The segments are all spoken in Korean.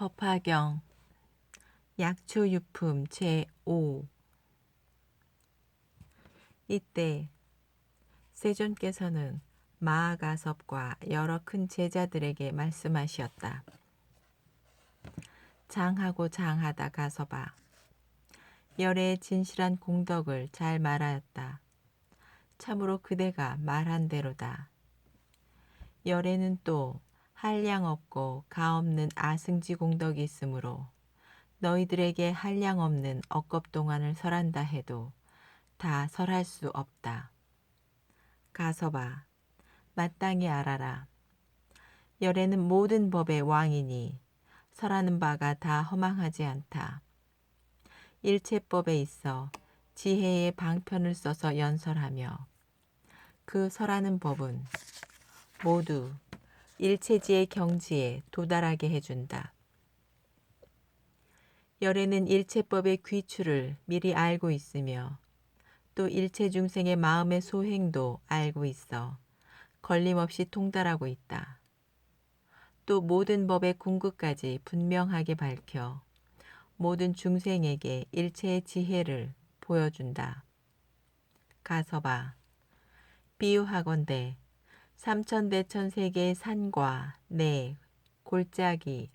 법화경 약초유품 제5. 이때 세존께서는 마하가섭과 여러 큰 제자들에게 말씀하시었다. 장하고 장하다 가섭아, 열애의 진실한 공덕을 잘 말하였다. 참으로 그대가 말한 대로다. 열애는 또 한량 없고 가없는 아승지 공덕이 있으므로 너희들에게 한량 없는 억겁동안을 설한다 해도 다 설할 수 없다. 가섭아, 마땅히 알아라. 열애는 모든 법의 왕이니 설하는 바가 다 허망하지 않다. 일체법에 있어 지혜의 방편을 써서 연설하며 그 설하는 법은 모두 일체지의 경지에 도달하게 해준다. 열애는 일체법의 귀추를 미리 알고 있으며 또 일체 중생의 마음의 소행도 알고 있어 걸림없이 통달하고 있다. 또 모든 법의 궁극까지 분명하게 밝혀 모든 중생에게 일체의 지혜를 보여준다. 가섭아, 비유하건대 삼천대천세계의 산과 내, 골짜기,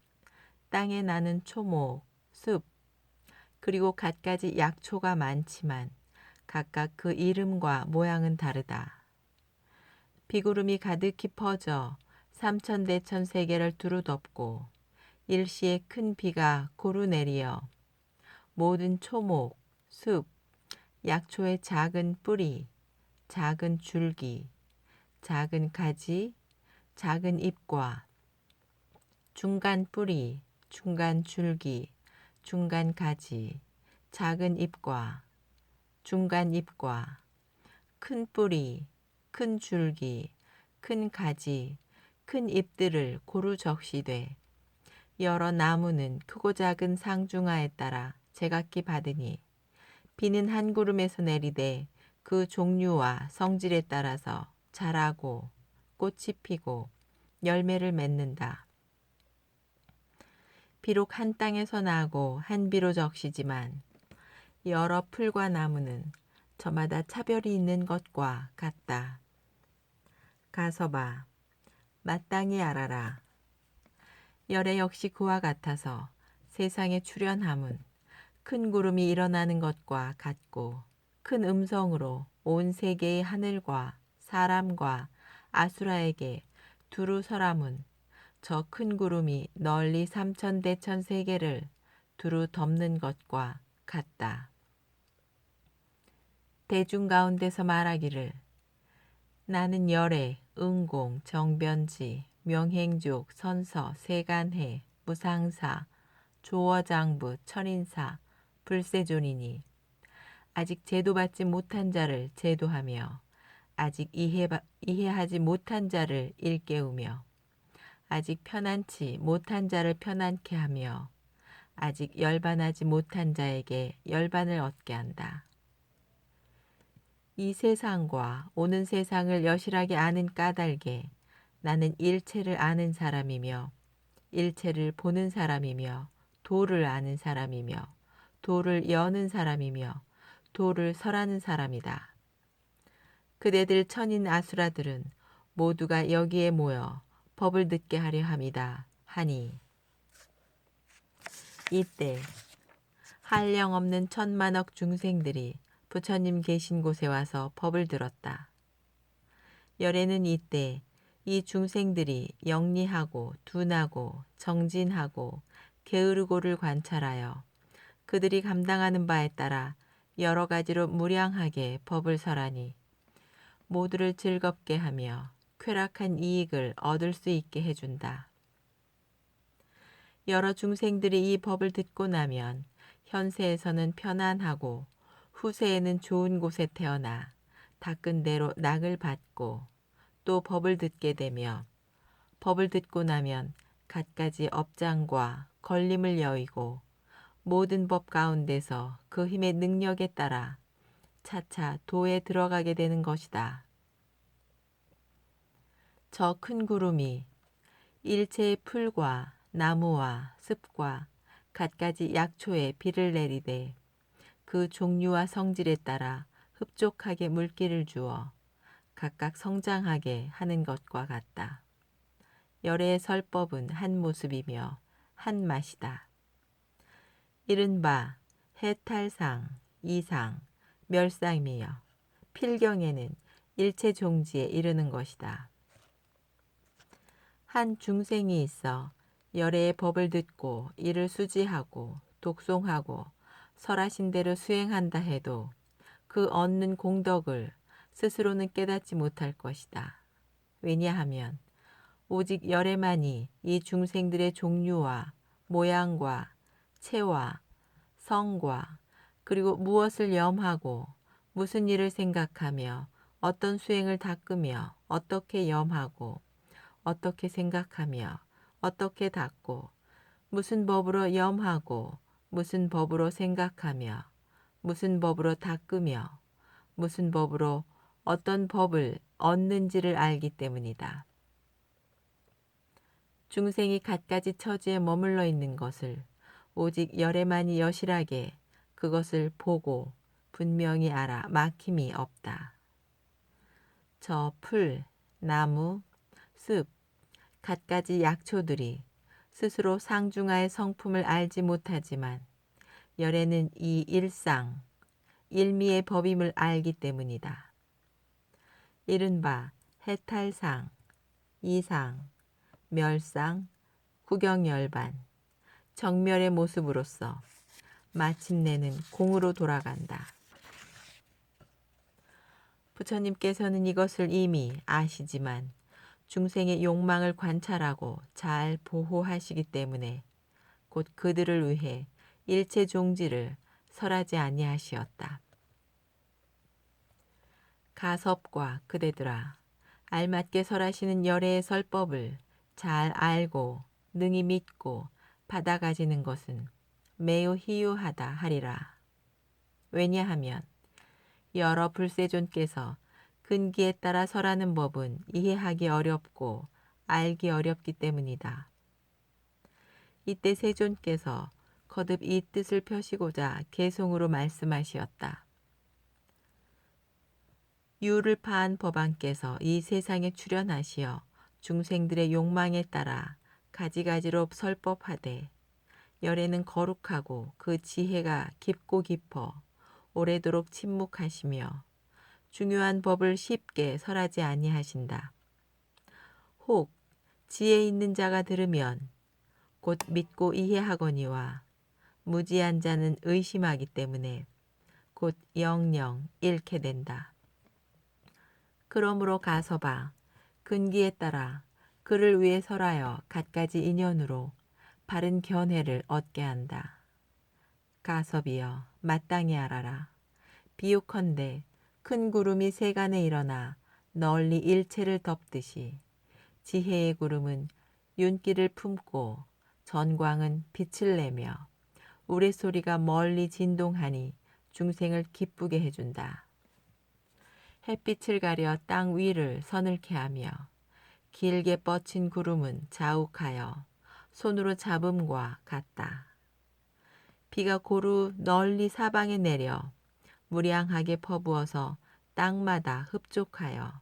땅에 나는 초목, 숲, 그리고 갖가지 약초가 많지만 각각 그 이름과 모양은 다르다. 비구름이 가득히 퍼져 삼천대천 세계를 두루 덮고 일시에 큰 비가 고루 내리어 모든 초목, 숲, 약초의 작은 뿌리, 작은 줄기, 작은 가지, 작은 잎과 중간 뿌리, 중간 줄기, 중간 가지, 작은 잎과 중간 잎과 큰 뿌리, 큰 줄기, 큰 가지, 큰 잎들을 고루 적시되 여러 나무는 크고 작은 상중하에 따라 제각기 받으니 비는 한 구름에서 내리되 그 종류와 성질에 따라서 자라고 꽃이 피고 열매를 맺는다. 비록 한 땅에서 나고 한 비로 적시지만 여러 풀과 나무는 저마다 차별이 있는 것과 같다. 가섭아, 마땅히 알아라. 열애 역시 그와 같아서 세상에 출현함은 큰 구름이 일어나는 것과 같고 큰 음성으로 온 세계의 하늘과 사람과 아수라에게 두루 설함은 저 큰 구름이 널리 삼천대천 세계를 두루 덮는 것과 같다. 대중 가운데서 말하기를 나는 열애, 응공, 정변지, 명행족, 선서, 세간해, 무상사, 조어장부, 천인사, 불세존이니 아직 제도받지 못한 자를 제도하며 아직 이해하지 못한 자를 일깨우며 아직 편안치 못한 자를 편안케 하며 아직 열반하지 못한 자에게 열반을 얻게 한다. 이 세상과 오는 세상을 여실하게 아는 까닭에 나는 일체를 아는 사람이며 일체를 보는 사람이며 도를 아는 사람이며 도를 여는 사람이며 도를 설하는 사람이다. 그대들 천인 아수라들은 모두가 여기에 모여 법을 듣게 하려 함이다 하니 이때 한량 없는 천만억 중생들이 부처님 계신 곳에 와서 법을 들었다. 열애는 이때 이 중생들이 영리하고 둔하고 정진하고 게으르고를 관찰하여 그들이 감당하는 바에 따라 여러 가지로 무량하게 법을 설하니 모두를 즐겁게 하며 쾌락한 이익을 얻을 수 있게 해준다. 여러 중생들이 이 법을 듣고 나면 현세에서는 편안하고 후세에는 좋은 곳에 태어나 닦은 대로 낙을 받고 또 법을 듣게 되며 법을 듣고 나면 갖가지 업장과 걸림을 여의고 모든 법 가운데서 그 힘의 능력에 따라 차차 도에 들어가게 되는 것이다. 저 큰 구름이 일체의 풀과 나무와 습과 갖가지 약초에 비를 내리되 그 종류와 성질에 따라 흡족하게 물기를 주어 각각 성장하게 하는 것과 같다. 열의 설법은 한 모습이며 한 맛이다. 이른바 해탈상, 이상, 멸상이며 필경에는 일체 종지에 이르는 것이다. 한 중생이 있어 열애의 법을 듣고 이를 수지하고 독송하고 설하신 대로 수행한다 해도 그 얻는 공덕을 스스로는 깨닫지 못할 것이다. 왜냐하면 오직 열애만이 이 중생들의 종류와 모양과 체와 성과 그리고 무엇을 염하고 무슨 일을 생각하며 어떤 수행을 닦으며 어떻게 염하고 어떻게 생각하며 어떻게 닦고 무슨 법으로 염하고 무슨 법으로 생각하며 무슨 법으로 닦으며 무슨 법으로 어떤 법을 얻는지를 알기 때문이다. 중생이 갖가지 처지에 머물러 있는 것을 오직 열애만이 여실하게 그것을 보고 분명히 알아 막힘이 없다. 저 풀, 나무, 습, 갖가지 약초들이 스스로 상중하의 성품을 알지 못하지만 열애는 이 일상, 일미의 법임을 알기 때문이다. 이른바 해탈상, 이상, 멸상, 구경열반, 정멸의 모습으로서 마침내는 공으로 돌아간다. 부처님께서는 이것을 이미 아시지만 중생의 욕망을 관찰하고 잘 보호하시기 때문에 곧 그들을 위해 일체 종지를 설하지 아니하시었다. 가섭과 그대들아, 알맞게 설하시는 열애의 설법을 잘 알고 능히 믿고 받아가지는 것은 매우 희유하다 하리라. 왜냐하면 여러 불세존께서 근기에 따라 설하는 법은 이해하기 어렵고 알기 어렵기 때문이다. 이때 세존께서 거듭 이 뜻을 펴시고자 개송으로 말씀하시었다. 유를 파한 법안께서 이 세상에 출현하시어 중생들의 욕망에 따라 가지가지로 설법하되 열애는 거룩하고 그 지혜가 깊고 깊어 오래도록 침묵하시며 중요한 법을 쉽게 설하지 아니하신다. 혹 지혜 있는 자가 들으면 곧 믿고 이해하거니와 무지한 자는 의심하기 때문에 곧 영영 잃게 된다. 그러므로 가서봐 근기에 따라 그를 위해 설하여 갖가지 인연으로 바른 견해를 얻게 한다. 가섭이여 마땅히 알아라. 비유컨대 큰 구름이 세간에 일어나 널리 일체를 덮듯이 지혜의 구름은 윤기를 품고 전광은 빛을 내며 우레소리가 멀리 진동하니 중생을 기쁘게 해준다. 햇빛을 가려 땅 위를 서늘케 하며 길게 뻗친 구름은 자욱하여 손으로 잡음과 같다. 비가 고루 널리 사방에 내려 무량하게 퍼부어서 땅마다 흡족하여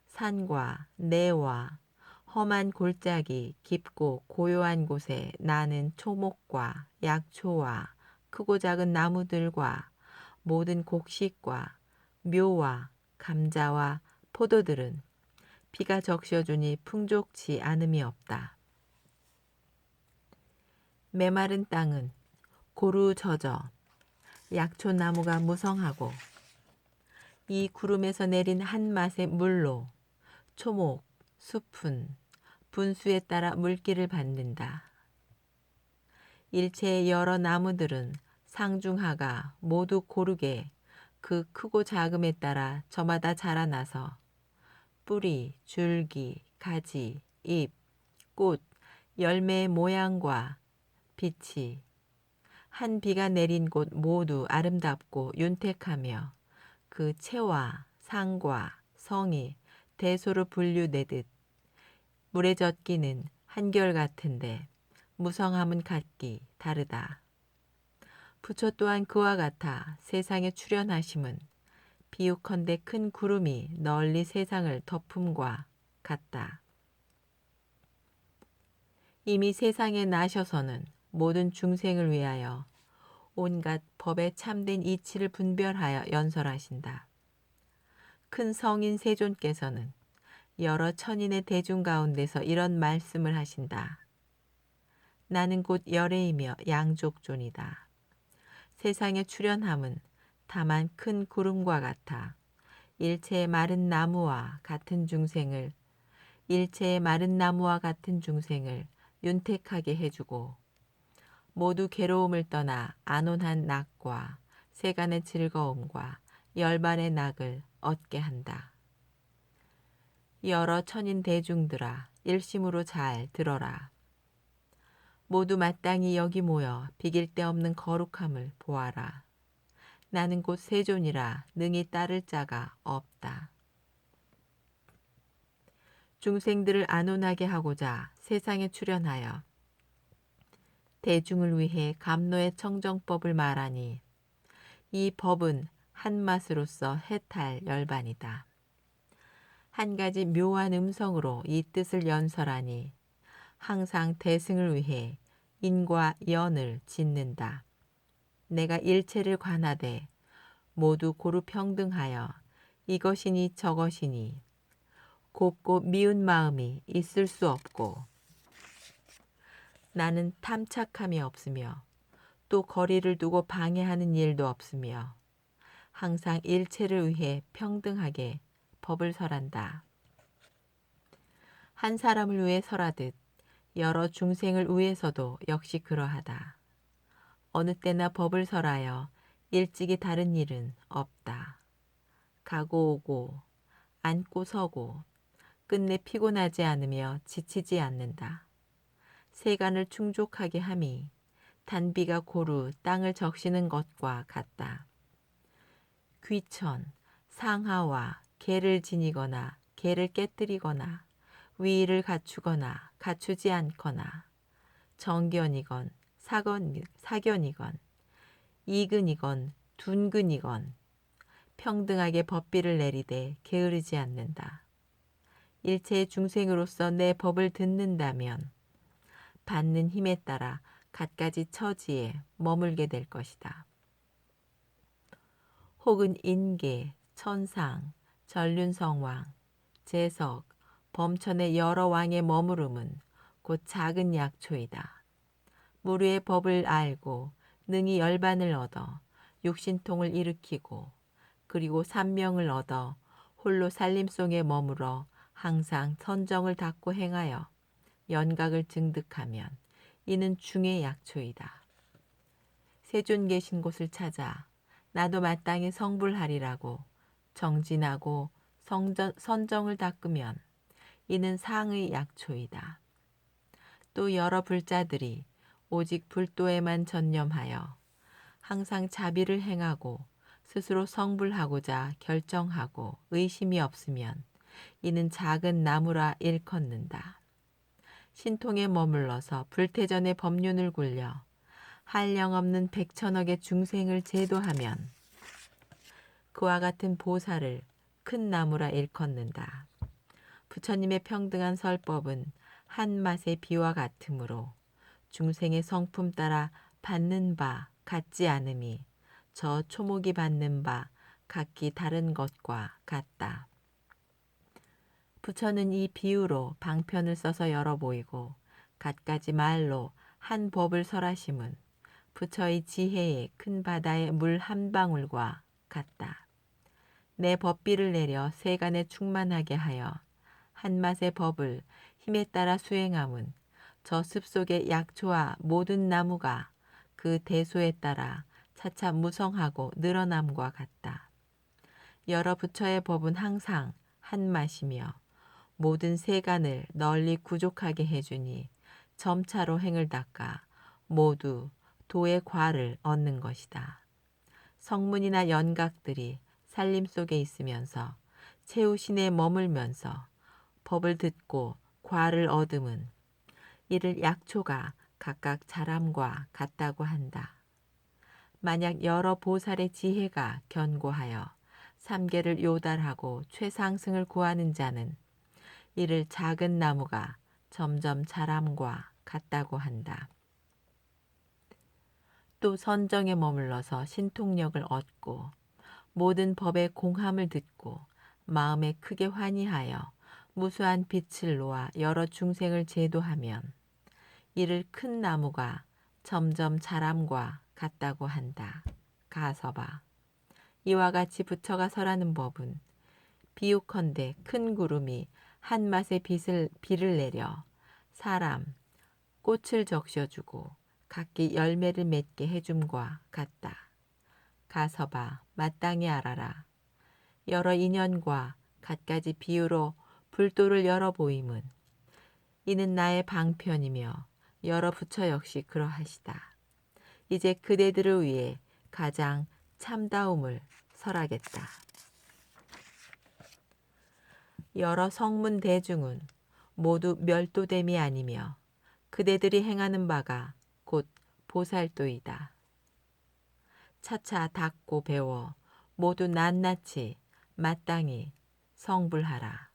산과 내와 험한 골짜기 깊고 고요한 곳에 나는 초목과 약초와 크고 작은 나무들과 모든 곡식과 묘와 감자와 포도들은 비가 적셔주니 풍족치 않음이 없다. 메마른 땅은 고루 젖어 약초나무가 무성하고 이 구름에서 내린 한 맛의 물로 초목, 숲은 분수에 따라 물기를 받는다. 일체의 여러 나무들은 상중하가 모두 고르게 그 크고 작음에 따라 저마다 자라나서 뿌리, 줄기, 가지, 잎, 꽃, 열매의 모양과 빛이 한 비가 내린 곳 모두 아름답고 윤택하며 그 체와 상과 성이 대소로 분류되듯 물에 젖기는 한결같은데 무성함은 같기 다르다. 부처 또한 그와 같아 세상에 출현하심은 비유컨대 큰 구름이 널리 세상을 덮음과 같다. 이미 세상에 나셔서는 모든 중생을 위하여 온갖 법에 참된 이치를 분별하여 연설하신다. 큰 성인 세존께서는 여러 천인의 대중 가운데서 이런 말씀을 하신다. 나는 곧 열애이며 양족존이다. 세상에 출현함은 다만 큰 구름과 같아 일체의 마른 나무와 같은 중생을 윤택하게 해주고 모두 괴로움을 떠나 안온한 낙과 세간의 즐거움과 열반의 낙을 얻게 한다. 여러 천인 대중들아 일심으로 잘 들어라. 모두 마땅히 여기 모여 비길 데 없는 거룩함을 보아라. 나는 곧 세존이라 능히 따를 자가 없다. 중생들을 안온하게 하고자 세상에 출현하여 대중을 위해 감노의 청정법을 말하니 이 법은 한 맛으로서 해탈 열반이다. 한 가지 묘한 음성으로 이 뜻을 연설하니 항상 대승을 위해 인과 연을 짓는다. 내가 일체를 관하되 모두 고루 평등하여 이것이니 저것이니 곱고 미운 마음이 있을 수 없고 나는 탐착함이 없으며 또 거리를 두고 방해하는 일도 없으며 항상 일체를 위해 평등하게 법을 설한다. 한 사람을 위해 설하듯 여러 중생을 위해서도 역시 그러하다. 어느 때나 법을 설하여 일찍이 다른 일은 없다. 가고 오고 앉고 서고 끝내 피곤하지 않으며 지치지 않는다. 세간을 충족하게 함이 단비가 고루 땅을 적시는 것과 같다. 귀천, 상하와 개를 지니거나 개를 깨뜨리거나 위의를 갖추거나 갖추지 않거나 정견이건 사견이건 이근이건 둔근이건 평등하게 법비를 내리되 게으르지 않는다. 일체의 중생으로서 내 법을 듣는다면 받는 힘에 따라 갖가지 처지에 머물게 될 것이다. 혹은 인계, 천상, 전륜성왕, 재석, 범천의 여러 왕의 머무름은 곧 작은 약초이다. 무료의 법을 알고 능히 열반을 얻어 육신통을 일으키고 그리고 삼명을 얻어 홀로 살림송에 머물어 항상 선정을 닦고 행하여 연각을 증득하면 이는 중의 약초이다. 세존 계신 곳을 찾아 나도 마땅히 성불하리라고 정진하고 선정을 닦으면 이는 상의 약초이다. 또 여러 불자들이 오직 불도에만 전념하여 항상 자비를 행하고 스스로 성불하고자 결정하고 의심이 없으면 이는 작은 나무라 일컫는다. 신통에 머물러서 불태전의 법륜을 굴려 한량없는 백천억의 중생을 제도하면 그와 같은 보살을 큰 나무라 일컫는다. 부처님의 평등한 설법은 한 맛의 비와 같으므로 중생의 성품 따라 받는 바 같지 않음이 저 초목이 받는 바 각기 다른 것과 같다. 부처는 이 비유로 방편을 써서 열어 보이고 갖가지 말로 한 법을 설하심은 부처의 지혜의 큰 바다의 물 한 방울과 같다. 내 법비를 내려 세간에 충만하게 하여 한맛의 법을 힘에 따라 수행함은 저 습속의 약초와 모든 나무가 그 대소에 따라 차차 무성하고 늘어남과 같다. 여러 부처의 법은 항상 한맛이며 모든 세간을 널리 구족하게 해주니 점차로 행을 닦아 모두 도의 과를 얻는 것이다. 성문이나 연각들이 살림 속에 있으면서 채우신에 머물면서 법을 듣고 과를 얻음은 이를 약초가 각각 사람과 같다고 한다. 만약 여러 보살의 지혜가 견고하여 삼계를 요달하고 최상승을 구하는 자는 이를 작은 나무가 점점 사람과 같다고 한다. 또 선정에 머물러서 신통력을 얻고 모든 법의 공함을 듣고 마음에 크게 환희하여 무수한 빛을 놓아 여러 중생을 제도하면 이를 큰 나무가 점점 사람과 같다고 한다. 가서봐. 이와 같이 부처가 설하는 법은 비유컨대 큰 구름이 한 맛의 비를 내려 사람, 꽃을 적셔주고 각기 열매를 맺게 해줌과 같다. 가서봐. 마땅히 알아라. 여러 인연과 갖가지 비유로 불도를 열어 보임은 이는 나의 방편이며 여러 부처 역시 그러하시다. 이제 그대들을 위해 가장 참다움을 설하겠다. 여러 성문 대중은 모두 멸도됨이 아니며 그대들이 행하는 바가 곧 보살도이다. 차차 닦고 배워 모두 낱낱이 마땅히 성불하라.